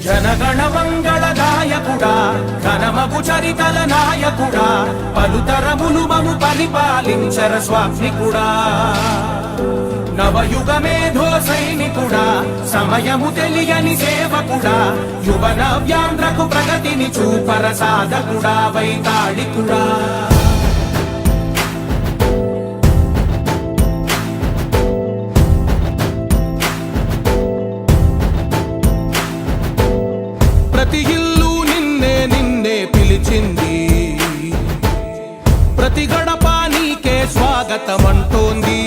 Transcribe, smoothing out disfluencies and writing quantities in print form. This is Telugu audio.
జనగణ మంగళదాయకుడా ఘనమగు చరితల నాయకుడా పలుతరములు మము పరిపాలించర స్వామికుడా నవయుగ మేధో సైనికుడా సమయము తెలియని సేవకుడా యువన వ్యాంధ్రకు ప్రగతిని చూపర సాధకుడా వైతాళికుడా ప్రతి ఇల్లు నిన్నే నిన్నే పిలిచింది ప్రతి గడప నీకే స్వాగతమంటోంది